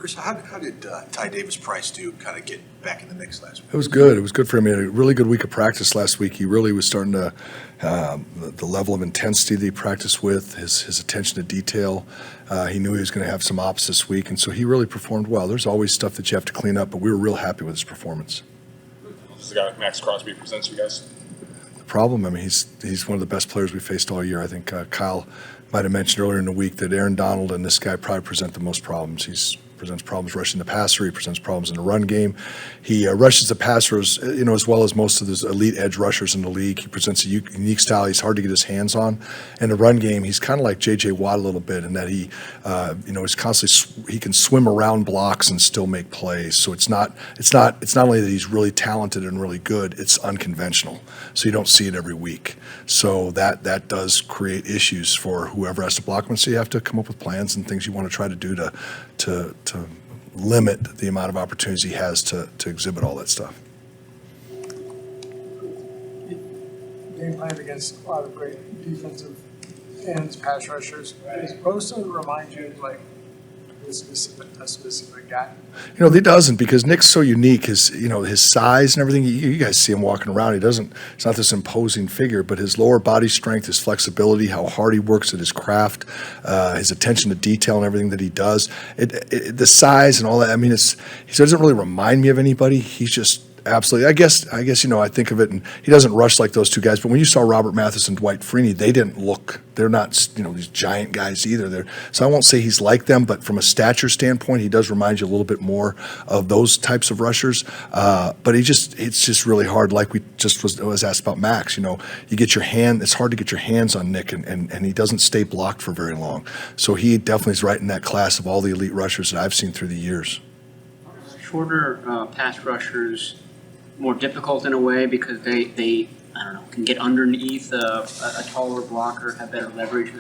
Chris, how did Ty Davis-Price do kind of get back in the mix last week? It was good. It was good for him. He had a really good week of practice last week. He really was starting to, the level of intensity that he practiced with, his attention to detail. He knew he was going to have some ops this week, and so he really performed well. There's always stuff that you have to clean up, but we were real happy with his performance. Does a guy like Max Crosby presents you guys? The problem, I mean, he's one of the best players we faced all year. I think Kyle might have mentioned earlier in the week that Aaron Donald and this guy probably present the most problems. He presents problems rushing the passer. He presents problems in the run game. He rushes the passer as well as most of the elite edge rushers in the league. He presents a unique style. He's hard to get his hands on. In the run game, he's kind of like J.J. Watt a little bit in that he's constantly he can swim around blocks and still make plays. So it's not only that he's really talented and really good. It's unconventional. So you don't see it every week. So that does create issues for whoever has to block him. So you have to come up with plans and things you want to try to do to limit the amount of opportunities he has to exhibit all that stuff. Game plan against a lot of great defensive ends, pass rushers. Does Bosa remind you of like a specific guy? He doesn't, because Nick's so unique. His size and everything. You guys see him walking around. It's not this imposing figure, but his lower body strength, his flexibility, how hard he works at his craft, his attention to detail and everything that he does. The size and all that. I mean, he doesn't really remind me of anybody. He's just absolutely. I guess. I think of it, and he doesn't rush like those two guys. But when you saw Robert Mathis and Dwight Freeney, they didn't look. They're not, these giant guys either. So I won't say he's like them, but from a stature standpoint, he does remind you a little bit more of those types of rushers. But it's just really hard. Like we just was asked about Max. You get your hand. It's hard to get your hands on Nick, and he doesn't stay blocked for very long. So he definitely is right in that class of all the elite rushers that I've seen through the years. Shorter pass rushers more difficult in a way because they can get underneath a taller blocker, have better leverage.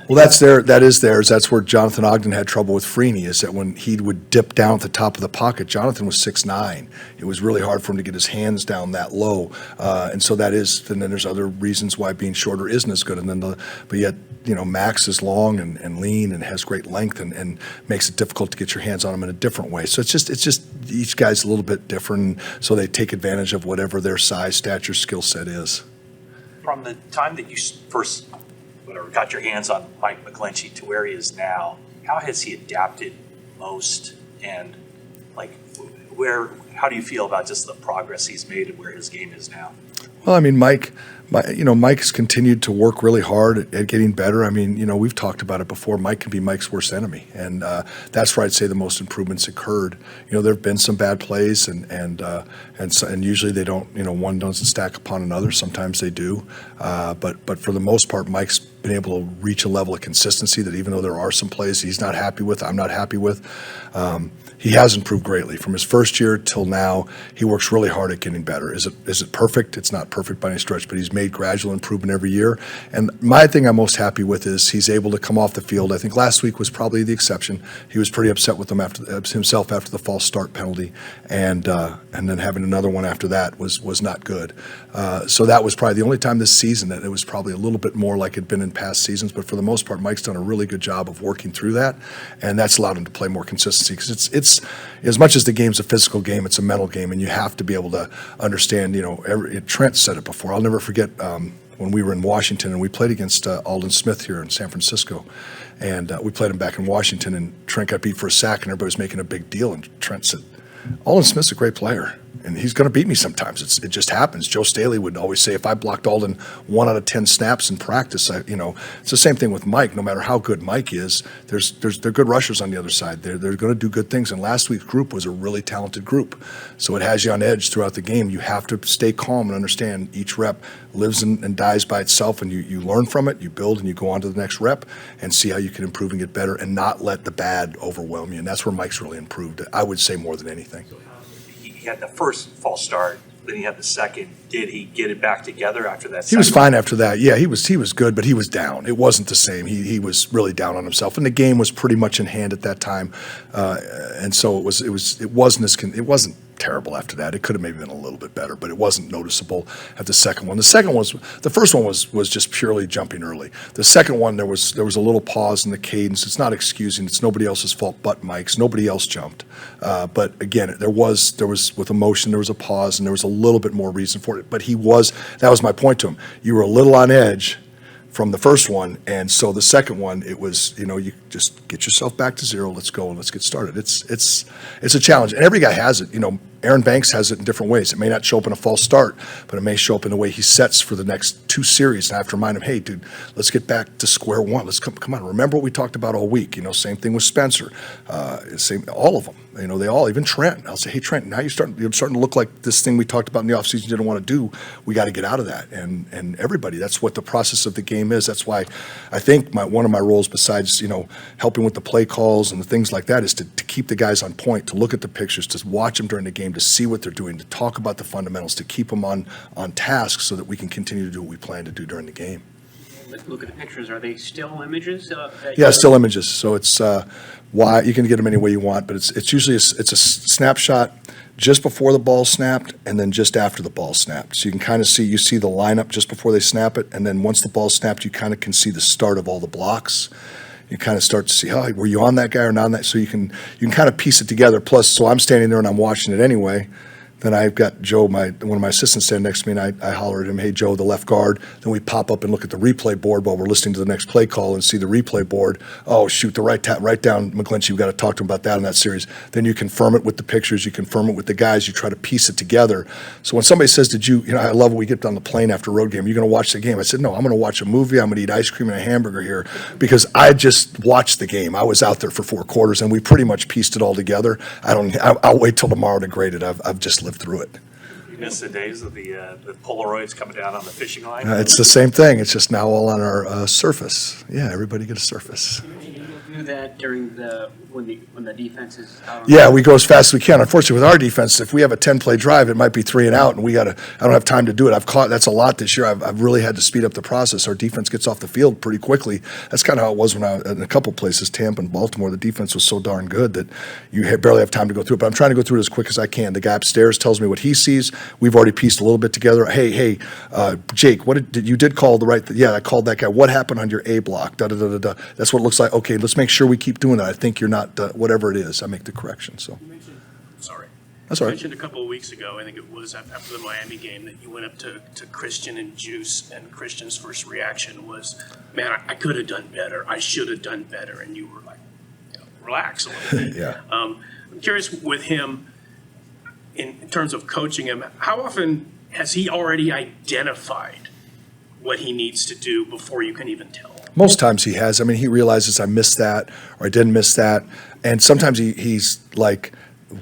Well, that is theirs. That's where Jonathan Ogden had trouble with Freeney, is that when he would dip down at the top of the pocket, Jonathan was 6'9". It was really hard for him to get his hands down that low. And so that is, and then there's other reasons why being shorter isn't as good. And then but yet, Max is long and lean and has great length and makes it difficult to get your hands on him in a different way. So it's just each guy's a little bit different, so they take advantage of whatever their size, stature, skill set is. From the time that you first got your hands on Mike McGlinchey to where he is now, how has he adapted most, and how do you feel about just the progress he's made and where his game is now? Well, I mean, Mike's continued to work really hard at getting better. I mean, we've talked about it before. Mike can be Mike's worst enemy, and that's where I'd say the most improvements occurred. There have been some bad plays, and usually they don't. One doesn't stack upon another. Sometimes they do, but for the most part, Mike's been able to reach a level of consistency that even though there are some plays he's not happy with, I'm not happy with. He has improved greatly from his first year till now. He works really hard at getting better. Is it perfect? It's not perfect by any stretch, but he's made gradual improvement every year. And my thing I'm most happy with is he's able to come off the field. I think last week was probably the exception. He was pretty upset with himself after the false start penalty, and then having another one after that was not good. So that was probably the only time this season that it was probably a little bit more like it had been in past seasons. But for the most part, Mike's done a really good job of working through that, and that's allowed him to play more consistency, because it's as much as the game's a physical game, it's a mental game, and you have to be able to understand. Trent said it before. I'll never forget when we were in Washington and we played against Alden Smith here in San Francisco, and we played him back in Washington, and Trent got beat for a sack, and everybody was making a big deal, and Trent said, "Alden Smith's a great player, and he's going to beat me sometimes. It just happens." Joe Staley would always say, if I blocked Alden 1 out of 10 snaps in practice, it's the same thing with Mike. No matter how good Mike is, they're good rushers on the other side. They're going to do good things. And last week's group was a really talented group, so it has you on edge throughout the game. You have to stay calm and understand each rep lives and dies by itself, and you learn from it, you build, and you go on to the next rep and see how you can improve and get better, and not let the bad overwhelm you. And that's where Mike's really improved, I would say, more than anything. He had the first false start, then he had the second. Did he get it back together after that? He was fine after that. Yeah, he was good, but he was down. It wasn't the same. He was really down on himself, and the game was pretty much in hand at that time, and so it wasn't terrible after that. It could have maybe been a little bit better, but it wasn't noticeable at the second one. The first one was just purely jumping early. The second one, there was a little pause in the cadence. It's not excusing. It's nobody else's fault but Mike's. Nobody else jumped. But again, there was with emotion, there was a pause, and there was a little bit more reason for it. But that was my point to him. You were a little on edge from the first one, and so the second one, it was, you just get yourself back to zero. Let's go and let's get started. It's a challenge, and every guy has it. Aaron Banks has it in different ways. It may not show up in a false start, but it may show up in the way he sets for the next two series. And I have to remind him, hey, dude, let's get back to square one. Let's come on. Remember what we talked about all week. Same thing with Spencer. All of them. They all, even Trent. I'll say, hey, Trent, now you're starting to look like this thing we talked about in the offseason you didn't want to do. We got to get out of that. And everybody, that's what the process of the game is. That's why I think one of my roles, besides helping with the play calls and the things like that, is to keep the guys on point, to look at the pictures, to watch them during the game, to see what they're doing, to talk about the fundamentals, to keep them on task so that we can continue to do what we plan to do during the game. Look at the pictures. Are they still images? Yeah, still images. So it's why you can get them any way you want, but it's usually a snapshot just before the ball snapped and then just after the ball snapped. So you can kind of see the lineup just before they snap it, and then once the ball snapped, you kind of can see the start of all the blocks. You kind of start to see, oh, were you on that guy or not on that? So you can kind of piece it together. Plus, so I'm standing there and I'm watching it anyway. Then I've got Joe, one of my assistants, standing next to me, and I holler at him, hey, Joe, the left guard. Then we pop up and look at the replay board while we're listening to the next play call and see the replay board. Oh, shoot, the right down McGlinchey. We've got to talk to him about that in that series. Then you confirm it with the pictures. You confirm it with the guys. You try to piece it together. So when somebody says, I love when we get on the plane after a road game, you're going to watch the game. I said, no, I'm going to watch a movie. I'm going to eat ice cream and a hamburger here because I just watched the game. I was out there for 4 quarters, and we pretty much pieced it all together. I'll wait till tomorrow to grade it. I've just lived through it. You miss the days of the Polaroids coming down on the fishing line? It's the same thing. It's just now all on our surface. Yeah, everybody get a surface. You do that during when the defense is out on Yeah, we go as fast as we can. Unfortunately, with our defense, if we have a 10-play drive, it might be 3 and out, and I don't have time to do it. That's a lot this year. I've really had to speed up the process. Our defense gets off the field pretty quickly. That's kind of how it was when I was in a couple places, Tampa and Baltimore. The defense was so darn good that you barely have time to go through it. But I'm trying to go through it as quick as I can. The guy upstairs tells me what he sees. We've already pieced a little bit together. Hey, Jake, you did call the right? Yeah, I called that guy. What happened on your A block? Da da da da da. That's what it looks like. Okay, let's make sure we keep doing that. I think you're not whatever it is. I make the correction. So Sorry. that's all You right. mentioned a couple of weeks ago, I think it was after the Miami game, that you went up to Christian and Juice, and Christian's first reaction was, man, I could have done better. I should have done better. And you were like, relax a little bit. Yeah. I'm curious with him, in terms of coaching him, how often has he already identified what he needs to do before you can even tell him? Most times he has. I mean, he realizes I missed that or I didn't miss that. And sometimes he's like,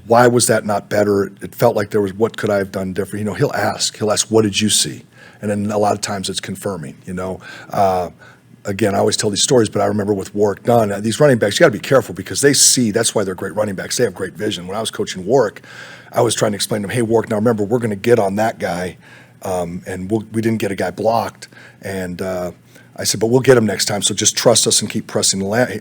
why was that not better? It felt like there was, what could I have done different? He'll ask, what did you see? And then a lot of times it's confirming, Again, I always tell these stories, but I remember with Warwick Dunn, these running backs, you got to be careful because they see, that's why they're great running backs. They have great vision. When I was coaching Warwick, I was trying to explain to him, hey, Warwick, now remember, we're going to get on that guy, and we didn't get a guy blocked. And I said, but we'll get him next time, so just trust us and keep pressing the line.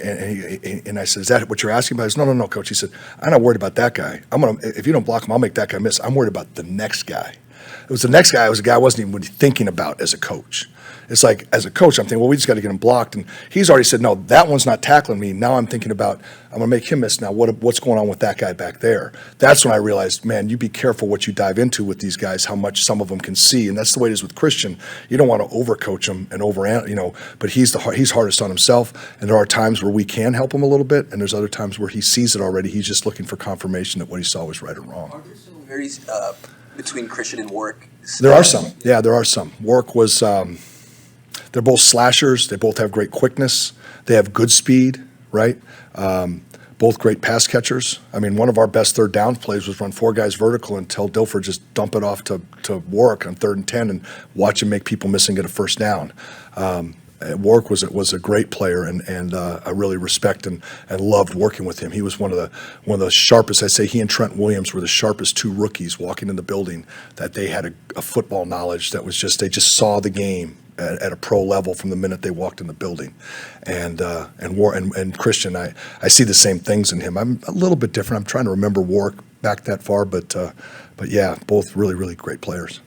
And I said, is that what you're asking about? He said, no, Coach. He said, I'm not worried about that guy. If you don't block him, I'll make that guy miss. I'm worried about the next guy. It was the next guy. It was a guy I wasn't even really thinking about as a coach. It's like, as a coach, I'm thinking, well, we just got to get him blocked. And he's already said, no, that one's not tackling me. Now I'm thinking about, I'm going to make him miss. Now, what's going on with that guy back there? That's when I realized, man, you be careful what you dive into with these guys, how much some of them can see. And that's the way it is with Christian. You don't want to overcoach him and but he's hardest on himself. And there are times where we can help him a little bit. And there's other times where he sees it already. He's just looking for confirmation that what he saw was right or wrong. Are there similarities between Christian and Warwick? There are some. Yeah, there are some. Warwick was, they're both slashers. They both have great quickness. They have good speed, right? Both great pass catchers. I mean, one of our best third down plays was run 4 guys vertical and tell Dilfer just dump it off to Warwick on 3rd and 10 and watch him make people miss and get a first down. Warwick was a great player, and I really respect and loved working with him. He was one of the sharpest. I'd say he and Trent Williams were the sharpest 2 rookies walking in the building. That they had a football knowledge that was just, they just saw the game at a pro level from the minute they walked in the building. And Christian, I see the same things in him. I'm a little bit different. I'm trying to remember Warwick back that far, but yeah, both really, really great players.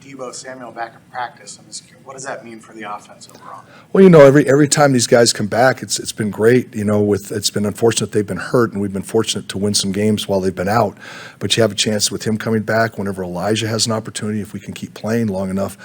Debo Samuel back in practice. I'm just curious, what does that mean for the offense overall? Well, every time these guys come back, it's been great. It's been unfortunate they've been hurt, and we've been fortunate to win some games while they've been out. But you have a chance with him coming back. Whenever Elijah has an opportunity, if we can keep playing long enough,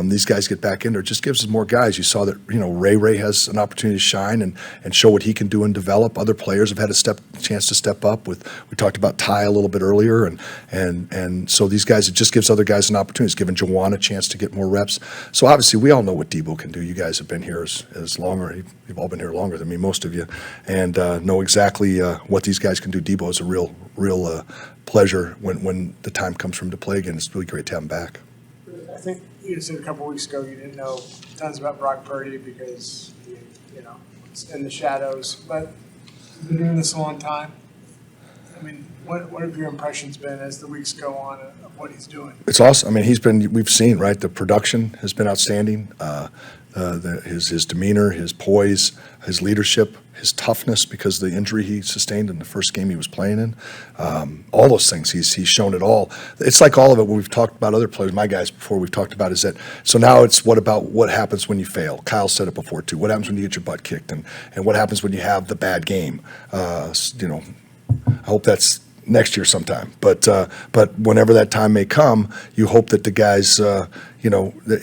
these guys get back in there. It just gives us more guys. You saw that Ray has an opportunity to shine and show what he can do and develop. Other players have had a chance to step up. We talked about Ty a little bit earlier, and so these guys, it just gives other guys an opportunity. It's given Jawan a chance to get more reps. So obviously we all know what Debo can do. You guys have been here as longer. You've all been here longer than me, most of you, and know exactly what these guys can do. Debo is a real pleasure when the time comes for him to play again. It's really great to have him back. I think you said a couple weeks ago you didn't know tons about Brock Purdy because it's in the shadows, but you've been doing this a long time. I mean, what have your impressions been as the weeks go on of what he's doing? It's awesome. I mean, we've seen, right, the production has been outstanding. His demeanor, his poise, his leadership, his toughness because of the injury he sustained in the first game he was playing in. All those things, he's shown it all. It's like all of it when we've talked about other players, my guys before we've talked about is that, so now it's what happens when you fail. Kyle said it before too. What happens when you get your butt kicked and what happens when you have the bad game? I hope that's next year sometime. But whenever that time may come, you hope that the guys, they're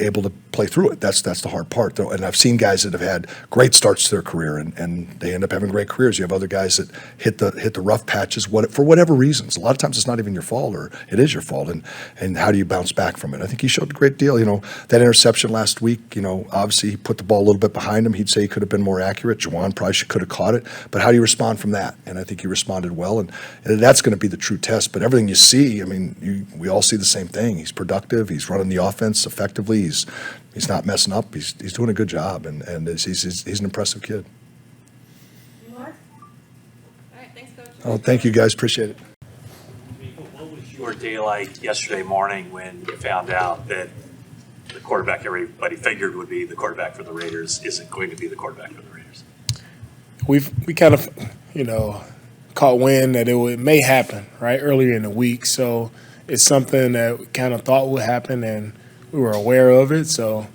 able to play through it. That's the hard part, though. And I've seen guys that have had great starts to their career, and they end up having great careers. You have other guys that hit the rough patches for whatever reasons. A lot of times it's not even your fault, or it is your fault. And how do you bounce back from it? I think he showed a great deal. That interception last week. Obviously he put the ball a little bit behind him. He'd say he could have been more accurate. Jawan probably could have caught it. But how do you respond from that? And I think he responded well. And that's going to be the true test. But everything you see, I mean, we all see the same thing. He's productive. He's running the offense effectively. He's not messing up. He's doing a good job, and he's an impressive kid. All right, thanks, Coach. Oh, thank you guys. Appreciate it. What was your day like yesterday morning when you found out that the quarterback everybody figured would be the quarterback for the Raiders isn't going to be the quarterback for the Raiders? We kind of, caught wind that it may happen, right, earlier in the week. So it's something that we kind of thought would happen, and we were aware of it. So,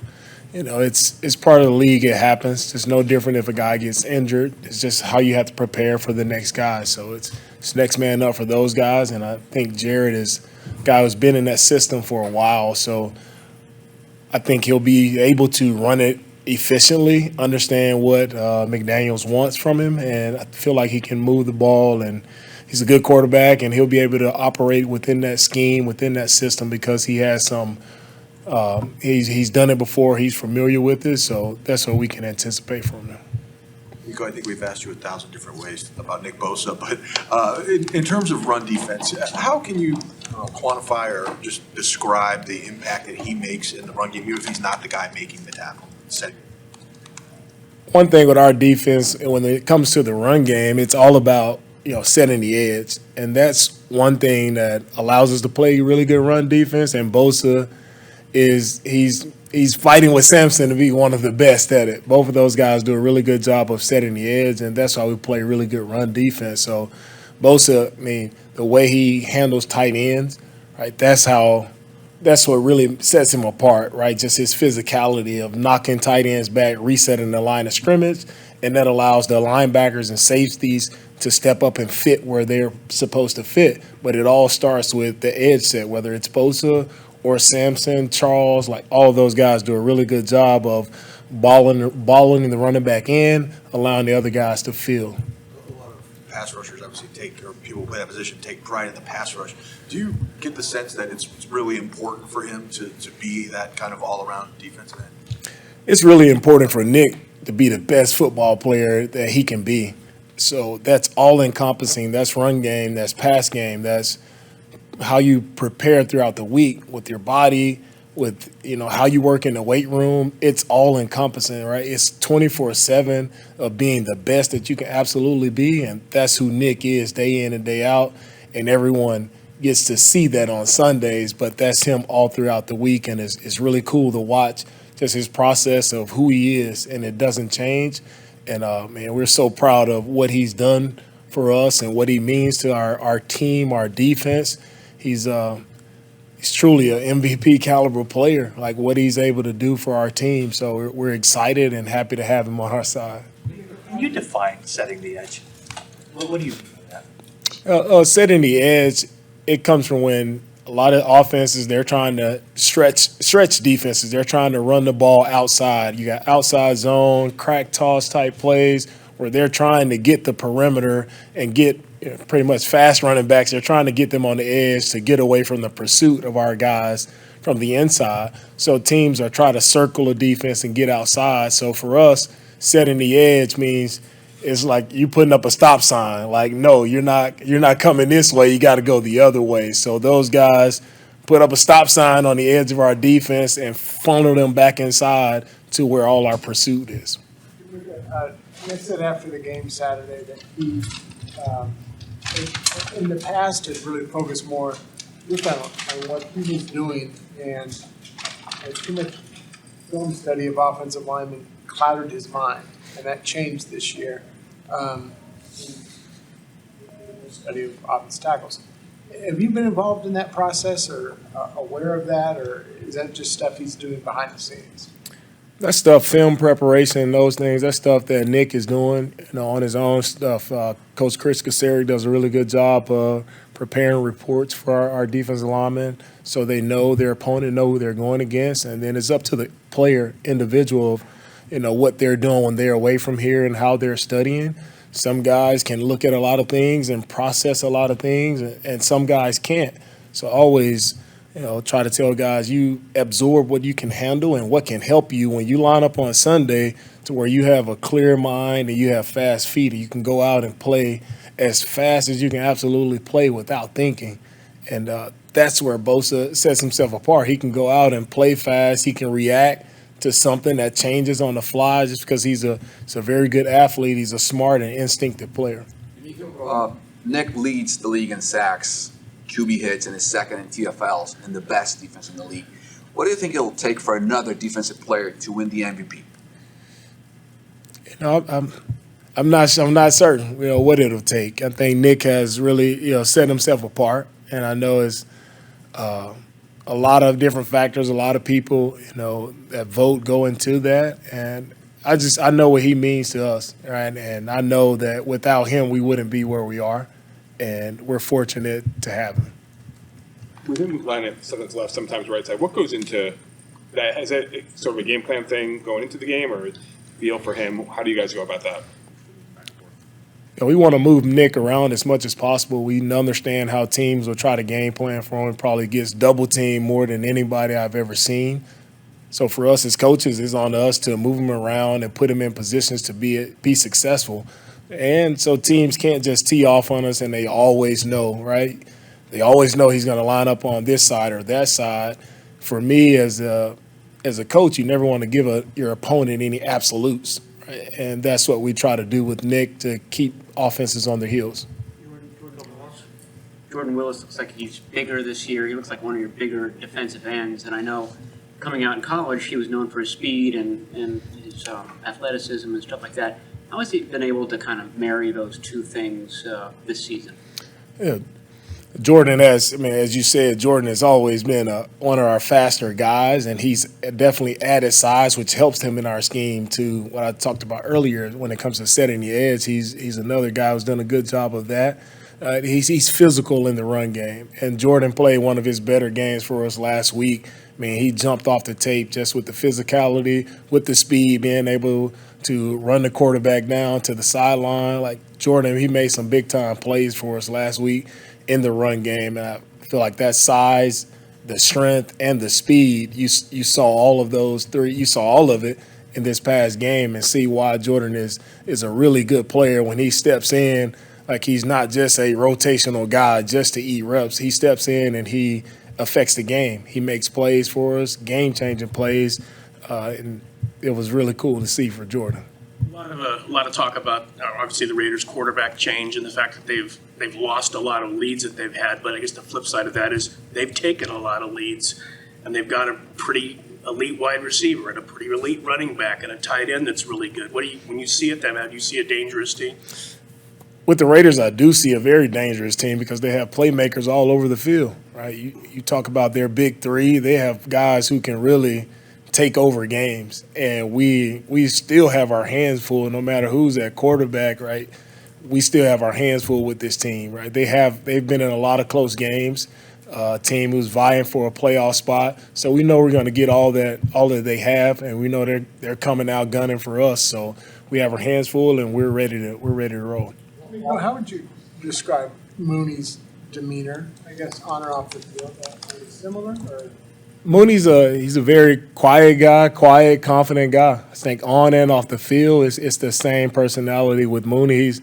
it's part of the league. It happens. It's no different if a guy gets injured. It's just how you have to prepare for the next guy. So it's next man up for those guys. And I think Jared is a guy who's been in that system for a while. So I think he'll be able to run it efficiently, understand what McDaniels wants from him. And I feel like he can move the ball, and he's a good quarterback, and he'll be able to operate within that scheme, within that system, because he has some he's done it before. He's familiar with it, so that's what we can anticipate from him. Nico, I think we've asked you 1,000 different ways about Nick Bosa, but in terms of run defense, how can you quantify or just describe the impact that he makes in the run game, even if he's not the guy making the tackle? One thing with our defense, when it comes to the run game, it's all about setting the edge, and that's one thing that allows us to play really good run defense. And Bosa he's fighting with Sampson to be one of the best at it. Both of those guys do a really good job of setting the edge, and that's why we play really good run defense. So Bosa, the way he handles tight ends, right, that's what really sets him apart, right? Just his physicality of knocking tight ends back, resetting the line of scrimmage, and that allows the linebackers and safeties to step up and fit where they're supposed to fit. But it all starts with the edge set, whether it's Bosa or Sampson, Charles, like all of those guys do a really good job of balling the running back in, allowing the other guys to fill. A lot of pass rushers obviously people who play that position take pride in the pass rush. Do you get the sense that it's really important for him to be that kind of all-around defensive end? It's really important for Nick to be the best football player that he can be. So that's all-encompassing. That's run game, that's pass game, that's how you prepare throughout the week with your body, with how you work in the weight room. It's all encompassing, right? It's 24/7 of being the best that you can absolutely be, and that's who Nick is day in and day out. And everyone gets to see that on Sundays, but that's him all throughout the week, and it's really cool to watch just his process of who he is, and it doesn't change. And we're so proud of what he's done for us and what he means to our team, our defense. He's truly an MVP caliber player, like what he's able to do for our team. So we're excited and happy to have him on our side. Can you define setting the edge? What do you mean by that? Setting the edge, it comes from when a lot of offenses, they're trying to stretch defenses. They're trying to run the ball outside. You got outside zone, crack toss type plays where they're trying to get the perimeter and get pretty much fast running backs. They're trying to get them on the edge to get away from the pursuit of our guys from the inside. So teams are trying to circle a defense and get outside. So for us, setting the edge means it's like you putting up a stop sign. Like, no, you're not coming this way. You got to go the other way. So those guys put up a stop sign on the edge of our defense and funnel them back inside to where all our pursuit is. Nick said after the game Saturday that he, in the past, has really focused more just on what he was doing, and too much film study of offensive linemen clouded his mind, and that changed this year. Study of offensive tackles. Have you been involved in that process or aware of that, or is that just stuff he's doing behind the scenes? That stuff, film preparation, those things, that's stuff that Nick is doing, on his own stuff. Coach Chris Kaseri does a really good job of preparing reports for our defensive linemen so they know their opponent, know who they're going against, and then it's up to the player, individual, what they're doing when they're away from here and how they're studying. Some guys can look at a lot of things and process a lot of things, and some guys can't. So always, try to tell guys you absorb what you can handle and what can help you when you line up on Sunday to where you have a clear mind and you have fast feet and you can go out and play as fast as you can absolutely play without thinking. And that's where Bosa sets himself apart. He can go out and play fast. He can react to something that changes on the fly just because he's a very good athlete. He's a smart and instinctive player. Nick leads the league in sacks, QB hits, and is second in TFLs and the best defense in the league. What do you think it'll take for another defensive player to win the MVP? I'm not certain, what it'll take. I think Nick has really, set himself apart, and I know it's a lot of different factors, a lot of people, that vote go into that, and I know what he means to us, right? And I know that without him, we wouldn't be where we are, and we're fortunate to have him. With him lining up sometimes left, sometimes right side, what goes into that? Is that sort of a game plan thing going into the game, or feel for him? How do you guys go about that? We want to move Nick around as much as possible. We understand how teams will try to game plan for him. Probably gets double teamed more than anybody I've ever seen. So for us as coaches, it's on us to move him around and put him in positions to be successful. And so teams can't just tee off on us and they always know, right? They always know he's going to line up on this side or that side. For me as a coach, you never want to give your opponent any absolutes. Right? And that's what we try to do with Nick to keep offenses on their heels. Jordan Willis looks like he's bigger this year. He looks like one of your bigger defensive ends. And I know coming out in college, he was known for his speed and his athleticism and stuff like that. How has he been able to kind of marry those two things this season? Yeah. Jordan as you said, Jordan has always been one of our faster guys, and he's definitely added size, which helps him in our scheme to what I talked about earlier when it comes to setting the edge. He's another guy who's done a good job of that. He's physical in the run game, and Jordan played one of his better games for us last week. He jumped off the tape just with the physicality, with the speed, being able to run the quarterback down to the sideline. Like Jordan, he made some big-time plays for us last week in the run game, and I feel like that size, the strength, and the speed, you saw all of those three. You saw all of it in this past game, and see why Jordan is a really good player when he steps in. Like, he's not just a rotational guy just to eat reps. He steps in and he affects the game. He makes plays for us, game-changing plays, and it was really cool to see for Jordan. A lot of talk about obviously the Raiders' quarterback change and the fact that they've lost a lot of leads that they've had. But I guess the flip side of that is they've taken a lot of leads, and they've got a pretty elite wide receiver and a pretty elite running back and a tight end that's really good. When you see it, then how do you see a dangerous team? with the Raiders, I do see a very dangerous team because they have playmakers all over the field, right? You talk about their big three, they have guys who can really take over games, and we still have our hands full no matter who's at quarterback, right? We still have our hands full with this team, right? They've been in a lot of close games, a team who's vying for a playoff spot. So we know we're going to get all that they have, and we know they're coming out gunning for us. So we have our hands full, and we're ready to roll. Well, how would you describe Mooney's demeanor, I guess, on or off the field? Are they similar, or? Mooney's he's a very quiet guy, confident guy. I think on and off the field, it's the same personality with Mooney.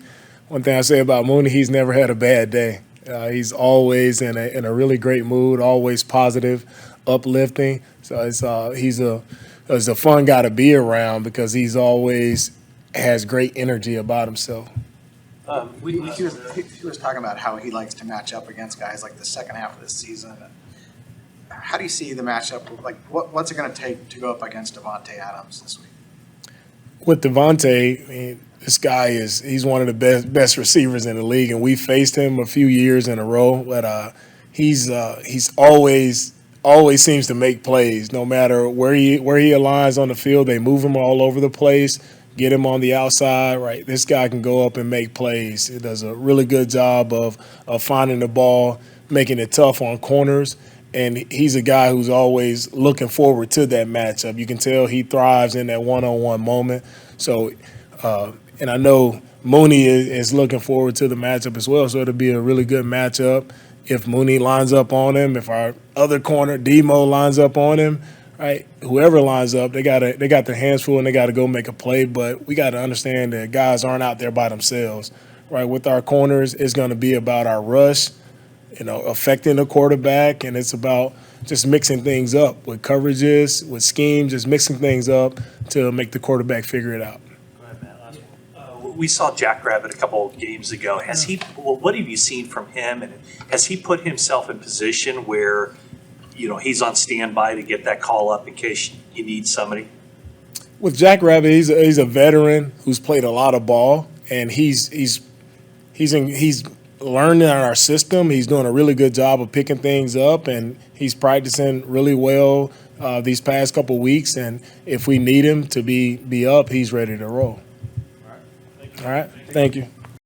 One thing I say about Mooney, he's never had a bad day. He's always in a really great mood, always positive, uplifting. So he's a fun guy to be around because he's always has great energy about himself. He was talking about how he likes to match up against guys like the second half of the season. How do you see the matchup? Like, what's it going to take to go up against Devontae Adams this week? With Devontae, I mean, this guy he's one of the best receivers in the league, and we faced him a few years in a row. But he's always seems to make plays, no matter where he aligns on the field. They move him all over the place, get him on the outside. Right, this guy can go up and make plays. He does a really good job of finding the ball, making it tough on corners. And he's a guy who's always looking forward to that matchup. You can tell he thrives in that one-on-one moment. So, and I know Mooney is looking forward to the matchup as well. So it'll be a really good matchup if Mooney lines up on him. If our other corner, Demo, lines up on him, right? Whoever lines up, they got their hands full and they got to go make a play. But we got to understand that guys aren't out there by themselves, right? With our corners, it's going to be about our rush, affecting the quarterback, and it's about just mixing things up with coverages, with schemes, just mixing things up to make the quarterback figure it out. Go ahead, Matt. Last one. We saw Jackrabbit a couple of games ago. What have you seen from him, and has he put himself in position where, he's on standby to get that call up in case you need somebody? With Jackrabbit, he's a veteran who's played a lot of ball, and he's learning our system. He's doing a really good job of picking things up, and he's practicing really well these past couple weeks. And if we need him to be up, he's ready to roll. All right. Thank you.